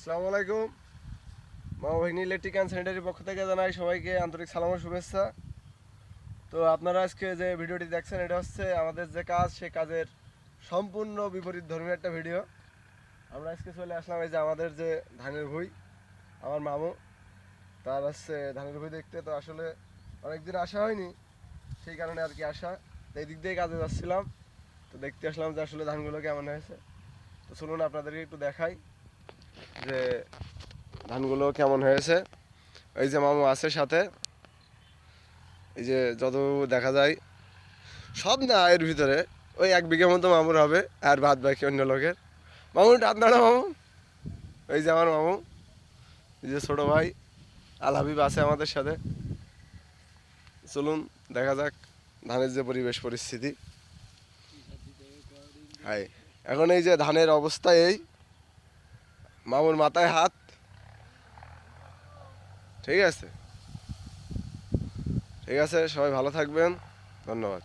আসসালামু আলাইকুম। মা বাহিনী ইলেকট্রিক অ্যান্ড স্যানিটারির পক্ষ থেকে জানাই সবাইকে আন্তরিক সালাম ও শুভেচ্ছা। তো আপনারা আজকে যে ভিডিওটি দেখছেন এটা হচ্ছে আমাদের যে কাজ সে কাজের সম্পূর্ণ বিপরীত ধর্মী একটা ভিডিও। আমরা আজকে চলে আসলাম এই যে আমাদের যে ধানের ভুঁই, আমার মামু তার হচ্ছে ধানের ভুঁই দেখতে। তো আসলে অনেকদিন আসা হয়নি, সেই কারণে আর কি আসা। তো এই দিক দিয়ে কাজে যাচ্ছিলাম, তো দেখতে আসলাম যে আসলে ধানগুলো কেমন হয়েছে। তো চলুন আপনাদেরকে একটু দেখাই যে ধানগুলো কেমন হয়েছে। এই যে মামু আছে সাথে, এই যে যত দেখা যায় সব না এর ভিতরে ওই 1 বিঘা মতো মামুর হবে, আর বাদ বাকি অন্য লোকের। মামু টান দাঁড়া মামু। এই যে আমার মামু, এই যে ছোট ভাই আল হাবিব আছে আমাদের সাথে। চলুন দেখা যাক ধানের যে পরিবেশ পরিস্থিতি। হাই, এখন এই যে ধানের অবস্থা এই, মামুর মাথায় হাত। ঠিক আছে, ঠিক আছে, সবাই ভালো থাকবেন, ধন্যবাদ।